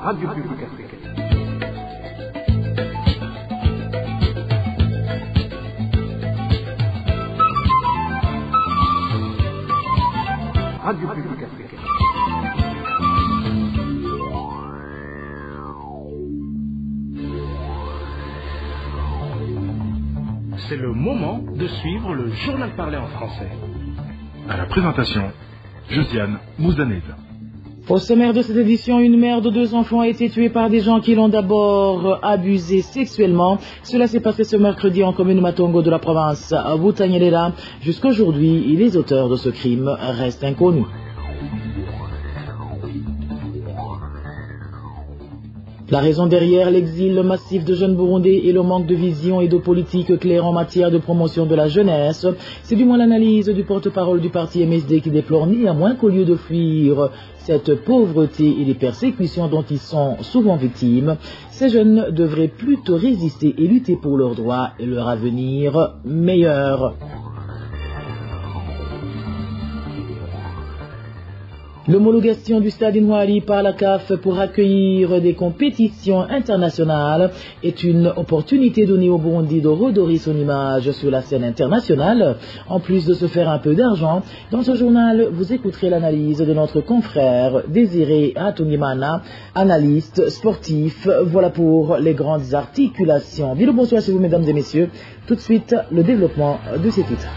Radio Publique Africaine. Radio Publique Africaine. C'est le moment de suivre le journal parlé en français. À la présentation, Josiane Mouzaned. Au sommaire de cette édition, une mère de 2 enfants a été tuée par des gens qui l'ont d'abord abusée sexuellement. Cela s'est passé ce mercredi en commune Matongo de la province Butanyerera. Jusqu'aujourd'hui, les auteurs de ce crime restent inconnus. La raison derrière l'exil massif de jeunes Burundais et le manque de vision et de politique claire en matière de promotion de la jeunesse, c'est du moins l'analyse du porte-parole du parti MSD qui déplore néanmoins qu'au lieu de fuir cette pauvreté et les persécutions dont ils sont souvent victimes, ces jeunes devraient plutôt résister et lutter pour leurs droits et leur avenir meilleur. L'homologation du stade Inouali par la CAF pour accueillir des compétitions internationales est une opportunité donnée au Burundi de redorer son image sur la scène internationale. En plus de se faire un peu d'argent, dans ce journal, vous écouterez l'analyse de notre confrère Désiré Hatungimana, analyste sportif. Voilà pour les grandes articulations. Bien le bonsoir chez vous, mesdames et messieurs. Tout de suite, le développement de ces titres.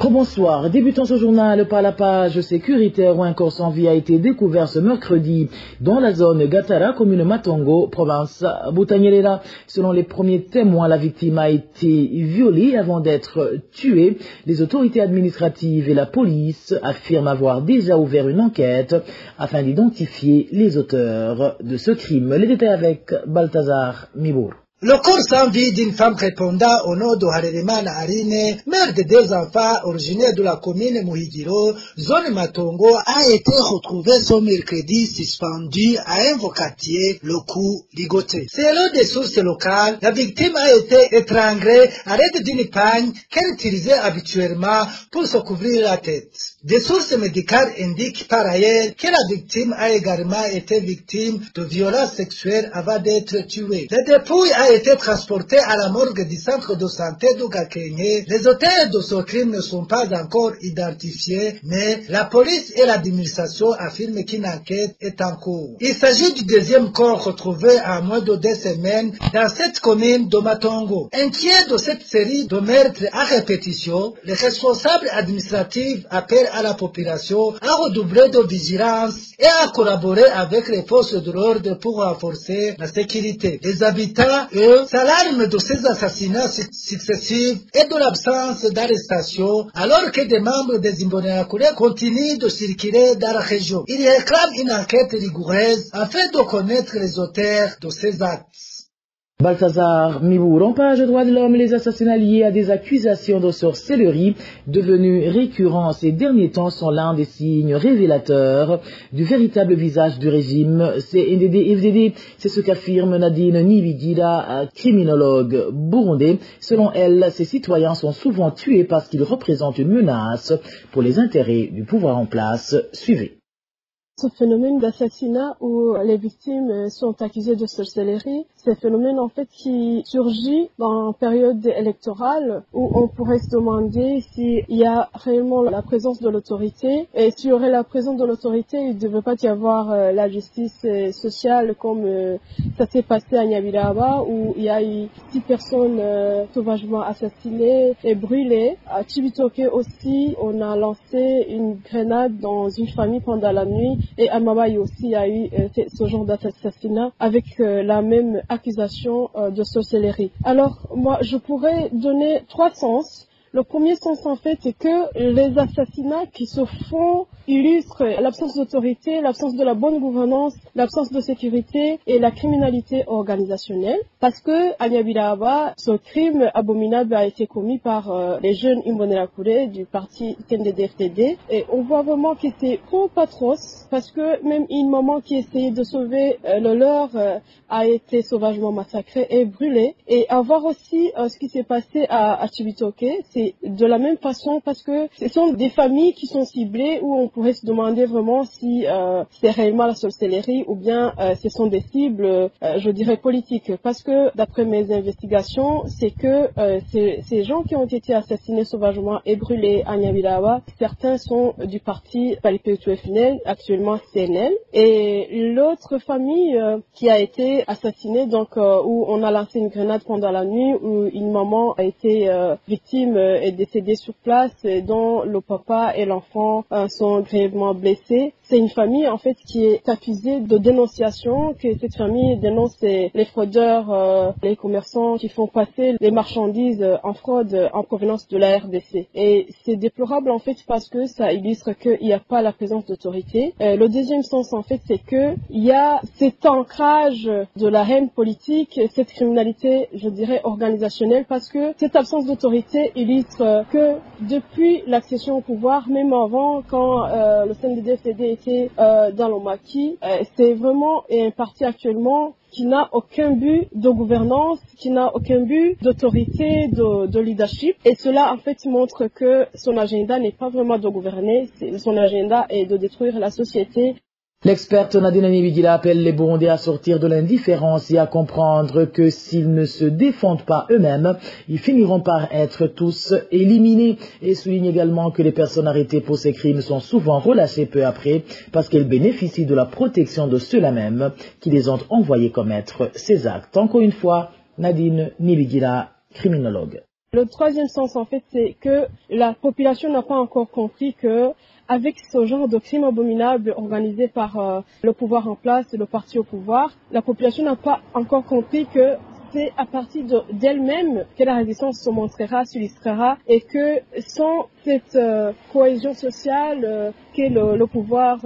Bonsoir. Débutons ce journal par la page sécuritaire où un corps sans vie a été découvert ce mercredi dans la zone Gatara, commune Matongo, province Butanyerera. Selon les premiers témoins, la victime a été violée avant d'être tuée. Les autorités administratives et la police affirment avoir déjà ouvert une enquête afin d'identifier les auteurs de ce crime. Les détails avec Balthazar Mibour. Le corps sans vie d'une femme répondant au nom de Harerimana Aline, mère de 2 enfants originaire de la commune Muhigiro, zone Matongo, a été retrouvé ce mercredi suspendu à un quartier, le cou ligoté. Selon des sources locales, la victime a été étranglée à l'aide d'une pagne qu'elle utilisait habituellement pour se couvrir la tête. Des sources médicales indiquent par ailleurs que la victime a également été victime de violences sexuelles avant d'être tuée. La dépouille a été transporté à la morgue du centre de santé de Gakenye. Les auteurs de ce crime ne sont pas encore identifiés, mais la police et l'administration affirment qu'une enquête est en cours. Il s'agit du 2e corps retrouvé en moins de 2 semaines dans cette commune de Matongo. Inquiet de cette série de meurtres à répétition, les responsables administratifs appellent à la population à redoubler de vigilance et à collaborer avec les forces de l'ordre pour renforcer la sécurité. Les habitants s'alarment de ces assassinats successifs et de l'absence d'arrestation, alors que des membres des Imbonerakure continuent de circuler dans la région. Ils réclament une enquête rigoureuse afin de connaître les auteurs de ces actes. Balthazar Mibour, en page droit de l'homme, les assassinats liés à des accusations de sorcellerie devenus récurrents ces derniers temps sont l'un des signes révélateurs du véritable visage du régime CNDD-FDD. C'est ce qu'affirme Nadine Nibigira, criminologue burundais. Selon elle, ces citoyens sont souvent tués parce qu'ils représentent une menace pour les intérêts du pouvoir en place. Suivez. Ce phénomène d'assassinat où les victimes sont accusées de sorcellerie, c'est un phénomène en fait qui surgit dans une période électorale où on pourrait se demander s'il y a réellement la présence de l'autorité. Et s'il y aurait la présence de l'autorité, il ne devrait pas y avoir la justice sociale comme ça s'est passé à Nyabiraba où il y a eu 6 personnes sauvagement assassinées et brûlées. À Chibitoke aussi, on a lancé une grenade dans une famille pendant la nuit. Et à Mabaye aussi, il y a eu ce genre d'assassinat avec la même accusation de sorcellerie. Alors, moi, je pourrais donner 3 sens. Le premier sens, en fait, c'est que les assassinats qui se font illustrent l'absence d'autorité, l'absence de la bonne gouvernance, l'absence de sécurité et la criminalité organisationnelle. Parce que à Nyabiraba, ce crime abominable a été commis par les jeunes Imbonerakure du parti CNDD-FDD. Et on voit vraiment que c'est trop atroce parce que même une maman qui essayait de sauver le leur a été sauvagement massacrée et brûlée. Et à voir aussi ce qui s'est passé à Chibitoke, c'est de la même façon parce que ce sont des familles qui sont ciblées où on pourrait se demander vraiment si c'est réellement la sorcellerie ou bien ce sont des cibles, je dirais, politiques. Parce que d'après mes investigations, c'est que ces gens qui ont été assassinés sauvagement et brûlés à Nyabirawa, certains sont du parti Palipetu-FNL, actuellement CNL, et l'autre famille qui a été assassinée, donc où on a lancé une grenade pendant la nuit, où une maman a été victime et décédée sur place, et dont le papa et l'enfant sont grièvement blessés. C'est une famille en fait qui est accusée de dénonciation, que cette famille dénonce les fraudeurs, les commerçants qui font passer les marchandises en fraude en provenance de la RDC. Et c'est déplorable en fait parce que ça illustre qu'il n'y a pas la présence d'autorité. Le deuxième sens en fait, c'est que il y a cet ancrage de la haine politique, cette criminalité, je dirais, organisationnelle, parce que cette absence d'autorité illustre que depuis l'accession au pouvoir, même avant, quand le CNDD-FDD était dans le maquis, c'est vraiment un parti actuellement qui n'a aucun but de gouvernance, qui n'a aucun but d'autorité, de leadership. Et cela, en fait, montre que son agenda n'est pas vraiment de gouverner, son agenda est de détruire la société. L'experte Nadine Nibigila appelle les Burundais à sortir de l'indifférence et à comprendre que s'ils ne se défendent pas eux-mêmes, ils finiront par être tous éliminés, et souligne également que les personnes arrêtées pour ces crimes sont souvent relâchées peu après parce qu'elles bénéficient de la protection de ceux-là même qui les ont envoyés commettre ces actes. Encore une fois, Nadine Nibigila, criminologue. Le troisième sens, en fait, c'est que la population n'a pas encore compris que avec ce genre de crimes abominables organisés par le pouvoir en place, le parti au pouvoir, la population n'a pas encore compris que c'est à partir d'elle-même que la résistance se montrera, s'illustrera, et que sans cette cohésion sociale que le pouvoir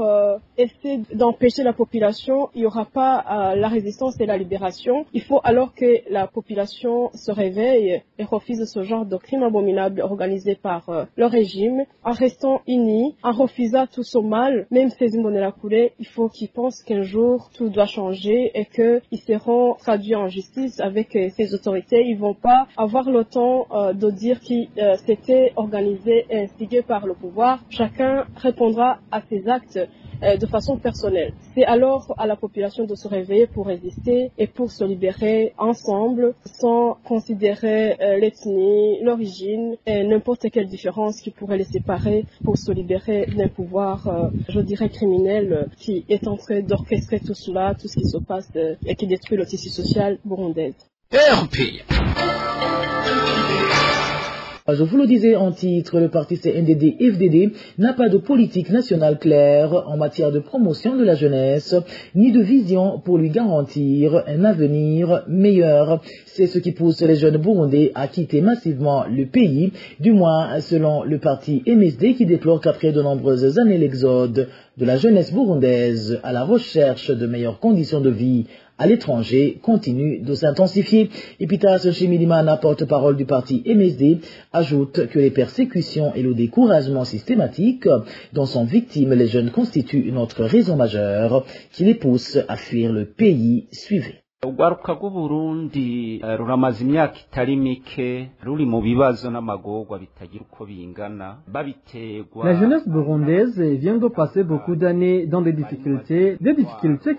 essaie d'empêcher la population, il n'y aura pas la résistance et la libération. Il faut alors que la population se réveille et refuse ce genre de crimes abominables organisés par le régime, en restant unis, en refusant tout ce mal, même ces Imbonela coulés. Il faut qu'ils pensent qu'un jour tout doit changer et qu'ils seront traduits en justice avec ces autorités. Ils ne vont pas avoir le temps de dire que c'était organisé et instigé par le pouvoir. Chacun répondra à ces actes de façon personnelle. C'est alors à la population de se réveiller pour résister et pour se libérer ensemble sans considérer l'ethnie, l'origine et n'importe quelle différence qui pourrait les séparer pour se libérer d'un pouvoir, je dirais, criminel qui est en train d'orchestrer tout cela, tout ce qui se passe et qui détruit le tissu social burundais. Je vous le disais en titre, le parti CNDD-FDD n'a pas de politique nationale claire en matière de promotion de la jeunesse, ni de vision pour lui garantir un avenir meilleur. C'est ce qui pousse les jeunes burundais à quitter massivement le pays, du moins selon le parti MSD qui déplore qu'après de nombreuses années l'exode de la jeunesse burundaise à la recherche de meilleures conditions de vie à l'étranger continue de s'intensifier. Epitas Chimilimana, porte-parole du parti MSD, ajoute que les persécutions et le découragement systématique dont sont victimes les jeunes constituent une autre raison majeure qui les pousse à fuir le pays. Suivez. urwaruka rw'uburundi ruramaze imyaka itari mike ruri mu bibazo n'amagorwa bitagira uko bingana babiterwa. La jeunesse burundaise vient de passer beaucoup d'années dans des difficultés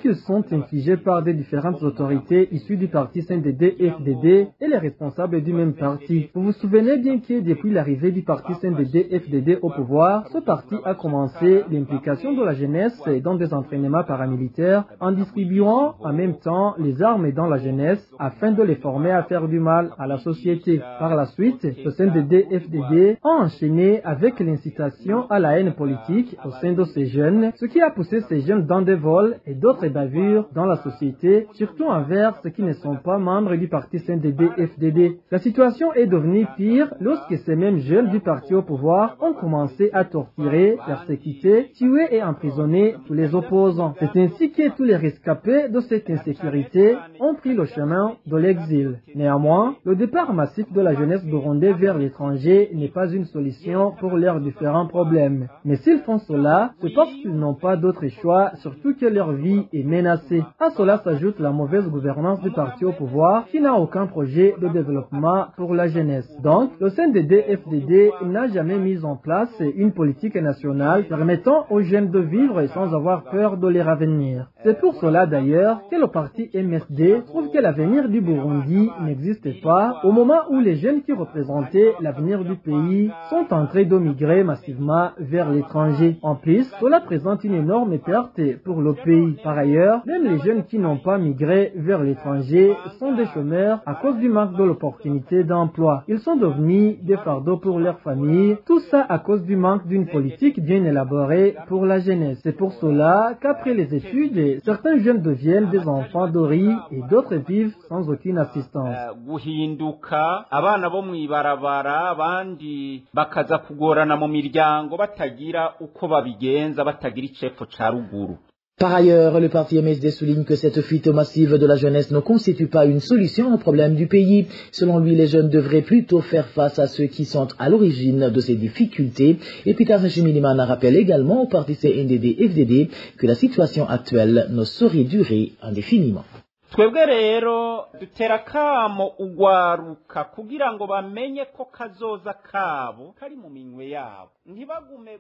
qui sont infligées par des différentes autorités issues du parti CNDD-FDD et les responsables du même parti. Vous vous souvenez bien que depuis l'arrivée du parti CNDD-FDD au pouvoir, ce parti a commencé l'implication de la jeunesse dans des entraînements paramilitaires en distribuant en même temps les armes dans la jeunesse afin de les former à faire du mal à la société. Par la suite, le CNDD-FDD a enchaîné avec l'incitation à la haine politique au sein de ces jeunes, ce qui a poussé ces jeunes dans des vols et d'autres bavures dans la société, surtout envers ceux qui ne sont pas membres du parti CNDD-FDD. La situation est devenue pire lorsque ces mêmes jeunes du parti au pouvoir ont commencé à torturer, persécuter, tuer et emprisonner tous les opposants. C'est ainsi que tous les rescapés de cette insécurité ont pris le chemin de l'exil. Néanmoins, le départ massif de la jeunesse burundaise vers l'étranger n'est pas une solution pour leurs différents problèmes. Mais s'ils font cela, c'est parce qu'ils n'ont pas d'autre choix, surtout que leur vie est menacée. À cela s'ajoute la mauvaise gouvernance du parti au pouvoir qui n'a aucun projet de développement pour la jeunesse. Donc, le CNDD-FDD n'a jamais mis en place une politique nationale permettant aux jeunes de vivre sans avoir peur de leur avenir. C'est pour cela d'ailleurs que le parti MSD trouve que l'avenir du Burundi n'existe pas au moment où les jeunes qui représentaient l'avenir du pays sont en train de migrer massivement vers l'étranger. En plus, cela présente une énorme perte pour le pays. Par ailleurs, même les jeunes qui n'ont pas migré vers l'étranger sont des chômeurs à cause du manque de l'opportunité d'emploi. Ils sont devenus des fardeaux pour leur famille, tout ça à cause du manque d'une politique bien élaborée pour la jeunesse. C'est pour cela qu'après les études, certains jeunes deviennent des enfants de riz et d'autres vivent sans aucune assistance. Guhinduka abana bo mwibarabara abandi bakaza kugorana mu miryango batagira uko babigenza batagira icepfo ca ruguru. Par ailleurs, le parti MSD souligne que cette fuite massive de la jeunesse ne constitue pas une solution aux problèmes du pays. Selon lui, les jeunes devraient plutôt faire face à ceux qui sont à l'origine de ces difficultés. Et Peter Nshimirimana rappelle également au parti CNDD-FDD que la situation actuelle ne saurait durer indéfiniment. Twebwe rero dutera kamo ugwaruka kugira ngo bamenye ko kazoza kabo kari mu minwe yabo.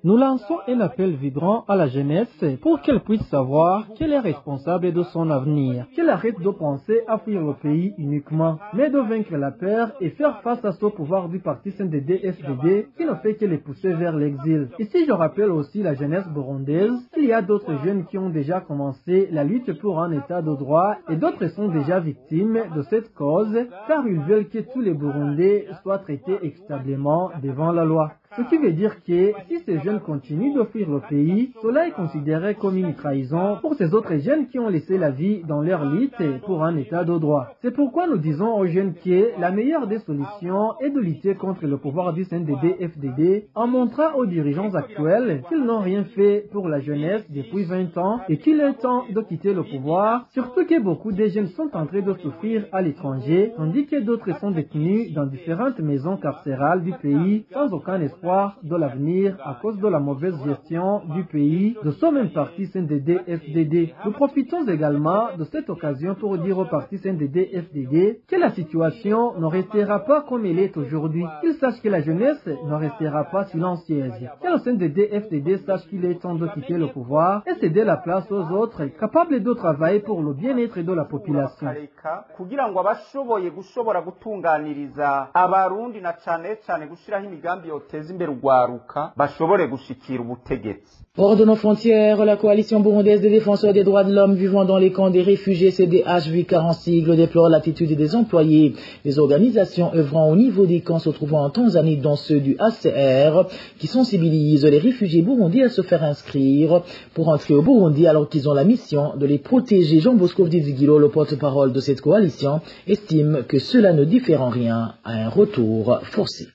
Nous lançons un appel vibrant à la jeunesse pour qu'elle puisse savoir qu'elle est responsable de son avenir, qu'elle arrête de penser à fuir le pays uniquement, mais de vaincre la peur et faire face à ce pouvoir du parti CNDD-FDD qui ne fait que les pousser vers l'exil. Ici, je rappelle aussi la jeunesse burundaise qu'il y a d'autres jeunes qui ont déjà commencé la lutte pour un état de droit et d'autres sont déjà victimes de cette cause car ils veulent que tous les Burundais soient traités équitablement devant la loi. Ce qui veut dire que si ces jeunes continuent de fuir le pays, cela est considéré comme une trahison pour ces autres jeunes qui ont laissé la vie dans leur lutte pour un état de droit. C'est pourquoi nous disons aux jeunes que la meilleure des solutions est de lutter contre le pouvoir du CNDD-FDD en montrant aux dirigeants actuels qu'ils n'ont rien fait pour la jeunesse depuis 20 ans et qu'il est temps de quitter le pouvoir, surtout que beaucoup de jeunes sont en train de souffrir à l'étranger, tandis que d'autres sont détenus dans différentes maisons carcérales du pays sans aucun espoir de l'avenir à cause de la mauvaise gestion du pays de ce même parti CNDD-FDD. Nous profitons également de cette occasion pour dire au parti CNDD-FDD que la situation ne restera pas comme elle est aujourd'hui. Qu'ils sachent que la jeunesse ne restera pas silencieuse. Que le CNDD-FDD sache qu'il est temps de quitter le pouvoir et céder la place aux autres capables de travailler pour le bien-être de la population. Kugira ngo abashoboye gushobora gutunganiriza abarundi na cane cane gushiraho imigambi yoteza imbere ugwaruka bashobore gushikira ubutegetsi. Hors de nos frontières, la coalition burundaise des défenseurs des droits de l'homme vivant dans les camps des réfugiés CDH-VK en sigle déplore l'attitude des employés. Les organisations œuvrant au niveau des camps se trouvant en Tanzanie, dont ceux du HCR, qui sensibilisent les réfugiés burundais à se faire inscrire pour entrer au Burundi alors qu'ils ont la mission de les protéger. Jean Bosco Vdizigilo, le porte-parole de cette coalition, estime que cela ne diffère en rien à un retour forcé.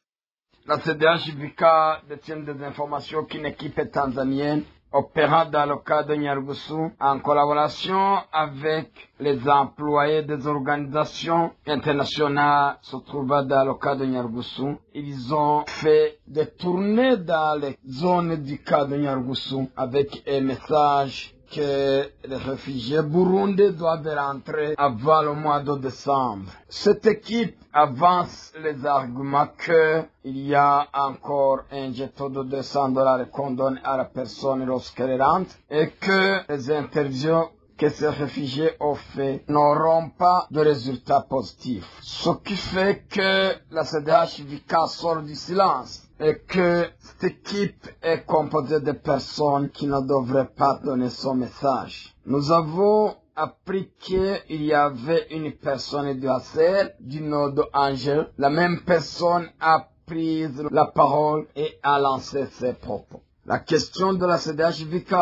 La CDH-VK détient des informations qu'une équipe tanzanienne opérant dans le cas de Nyarugusu en collaboration avec les employés des organisations internationales se trouvant dans le cas de Nyarugusu. Ils ont fait des tournées dans les zones du cas de Nyarugusu avec un message que les réfugiés burundais doivent rentrer avant le mois de décembre. Cette équipe avance les arguments qu'il y a encore un jeton de $200 qu'on donne à la personne lorsqu'elle rentre et que les interviews que ces réfugiés ont fait n'auront pas de résultats positifs. Ce qui fait que la CDH-VK sort du silence et que cette équipe est composée de personnes qui ne devraient pas donner son message. Nous avons appris qu'il y avait une personne du HCR, du nom d'Angel. La même personne a pris la parole et a lancé ses propos. La question de la CDH-VK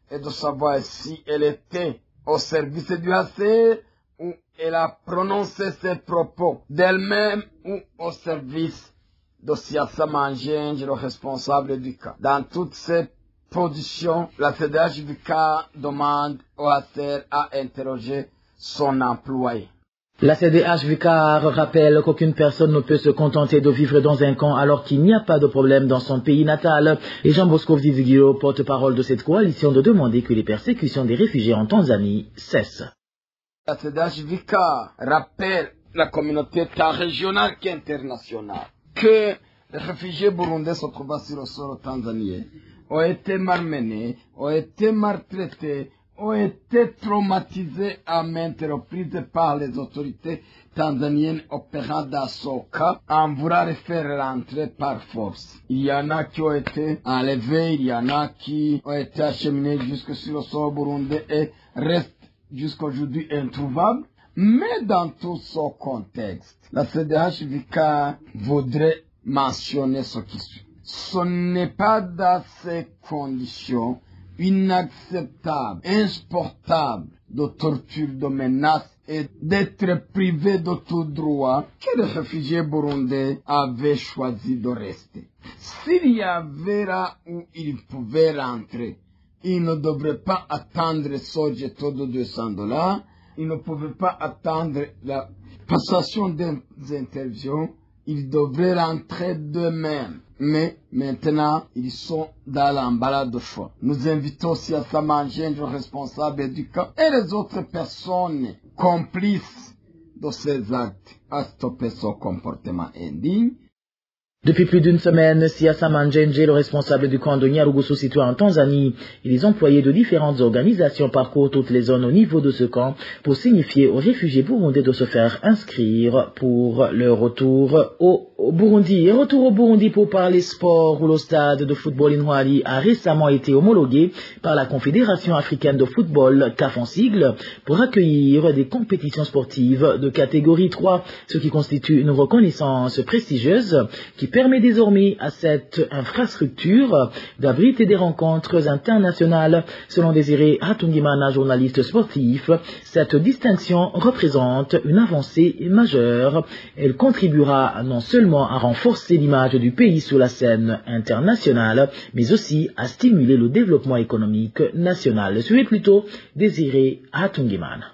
est de savoir si elle était au service du HCR ou elle a prononcé ses propos d'elle-même ou au service de Siassa Mangenje, le responsable du cas. Dans toutes ces positions, la CDH-VK demande au HCR à interroger son employé. La CDH Vicar rappelle qu'aucune personne ne peut se contenter de vivre dans un camp alors qu'il n'y a pas de problème dans son pays natal. Et Jean Bosco Vizigiro, porte-parole de cette coalition, de demander que les persécutions des réfugiés en Tanzanie cessent. La CDH Vicar rappelle la communauté tant régionale qu'internationale que les réfugiés burundais se trouvant sur le sol tanzanien ont été malmenés, ont été maltraités, ont été traumatisés à maintes reprises par les autorités tanzaniennes opérant dans ce cas en voulant les faire rentrer par force. Il y en a qui ont été enlevés, il y en a qui ont été acheminés jusque sur le sol burundais et restent jusqu'aujourd'hui introuvables. Mais dans tout ce contexte, la CDH Vicar voudrait mentionner ce qui suit. Ce n'est pas dans ces conditions inacceptable, insupportable de torture, de menaces et d'être privé de tout droit que les réfugiés burundais avaient choisi de rester. S'il y avait là où ils pouvaient rentrer, ils ne devraient pas attendre ce jeton de $200, ils ne pouvaient pas attendre la passation des interviews, ils devraient rentrer d'eux-mêmes. Mais maintenant, ils sont dans l'embarras de choix. Nous invitons aussi à manger le responsable du camp et les autres personnes complices de ces actes à stopper ce comportement indigne. Depuis plus d'une semaine, Siasa Manjenje, le responsable du camp de Nyarugusu situé en Tanzanie, et les employés de différentes organisations parcourent toutes les zones au niveau de ce camp pour signifier aux réfugiés burundais de se faire inscrire pour leur retour au Burundi. Et retour au Burundi pour parler sport, où le stade de football Intwari a récemment été homologué par la Confédération africaine de football, CAF en sigle, pour accueillir des compétitions sportives de catégorie 3, ce qui constitue une reconnaissance prestigieuse qui permet désormais à cette infrastructure d'abriter des rencontres internationales. Selon Désiré Hatungimana, journaliste sportif, cette distinction représente une avancée majeure. Elle contribuera non seulement à renforcer l'image du pays sur la scène internationale, mais aussi à stimuler le développement économique national. Suivez plutôt Désiré Hatungimana.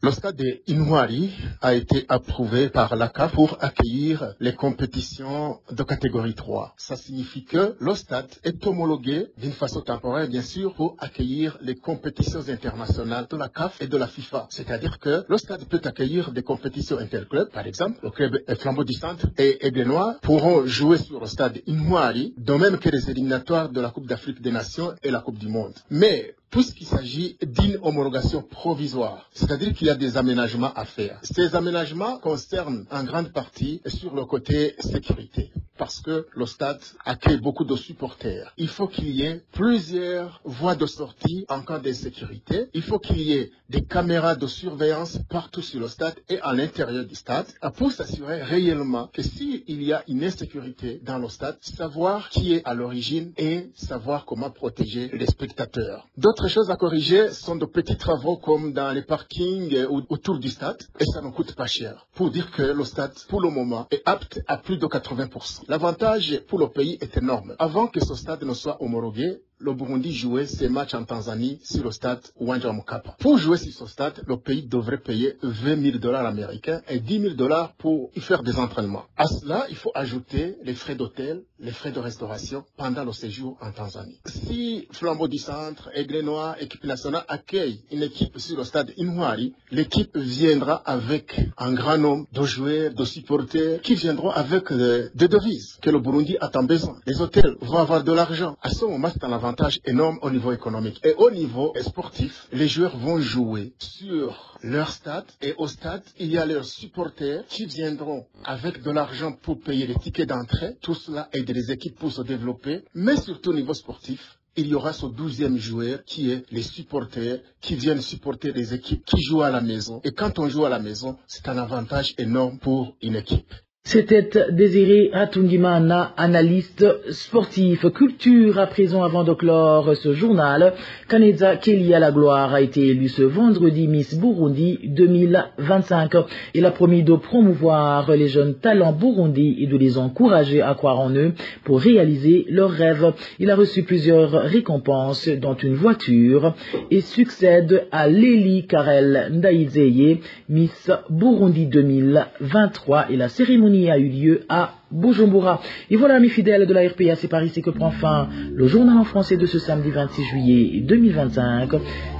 Le stade de Intwari a été approuvé par la CAF pour accueillir les compétitions de catégorie 3. Ça signifie que le stade est homologué d'une façon temporaire, bien sûr, pour accueillir les compétitions internationales de la CAF et de la FIFA. C'est-à-dire que le stade peut accueillir des compétitions interclubs, par exemple, le club Flambeau du Centre et Aigle Noir pourront jouer sur le stade Intwari, de même que les éliminatoires de la Coupe d'Afrique des Nations et la Coupe du Monde. Mais puisqu'il s'agit d'une homologation provisoire, c'est-à-dire qu'il y a des aménagements à faire. Ces aménagements concernent en grande partie sur le côté sécurité, parce que le stade accueille beaucoup de supporters. Il faut qu'il y ait plusieurs voies de sortie en cas d'insécurité. Il faut qu'il y ait des caméras de surveillance partout sur le stade et à l'intérieur du stade, pour s'assurer réellement que s'il y a une insécurité dans le stade, savoir qui est à l'origine et savoir comment protéger les spectateurs. D'autres choses à corriger sont de petits travaux comme dans les parkings autour du stade, et ça ne coûte pas cher. Pour dire que le stade, pour le moment, est apte à plus de 80%. L'avantage pour le pays est énorme. Avant que ce stade ne soit homologué, le Burundi jouait ses matchs en Tanzanie sur le stade Uwanja wa Mkapa. Pour jouer sur ce stade, le pays devrait payer $20 000 américains et $10 000 pour y faire des entraînements. À cela, il faut ajouter les frais d'hôtel, les frais de restauration pendant le séjour en Tanzanie. Si Flambeau du Centre, Aigle Noir, équipe nationale accueille une équipe sur le stade Intwari, l'équipe viendra avec un grand nombre de joueurs, de supporters qui viendront avec des devises que le Burundi a tant besoin. Les hôtels vont avoir de l'argent. À ce moment, c'est un avantage énorme au niveau économique. Et au niveau sportif, les joueurs vont jouer sur leur stade, et au stade, il y a leurs supporters qui viendront avec de l'argent pour payer les tickets d'entrée. Tout cela aide les équipes pour se développer, mais surtout au niveau sportif, il y aura ce 12e joueur qui est les supporters qui viennent supporter les équipes qui jouent à la maison. Et quand on joue à la maison, c'est un avantage énorme pour une équipe. C'était Désiré Atungimana, analyste sportif. Culture à présent avant de clore ce journal. Kaneza Kelly à la gloire a été élue ce vendredi Miss Burundi 2025. Il a promis de promouvoir les jeunes talents burundis et de les encourager à croire en eux pour réaliser leurs rêves. Il a reçu plusieurs récompenses, dont une voiture, et succède à Lélie Karel Ndaizeye, Miss Burundi 2023, et la cérémonie a eu lieu à Bujumbura. Et voilà, mes fidèles de la RPA, c'est par ici que prend fin le journal en français de ce samedi 26 juillet 2025.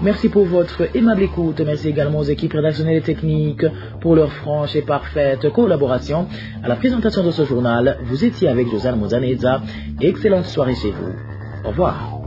Merci pour votre aimable écoute. Merci également aux équipes rédactionnelles et techniques pour leur franche et parfaite collaboration. À la présentation de ce journal, vous étiez avec Josiane Muzaneza. Excellente soirée chez vous. Au revoir.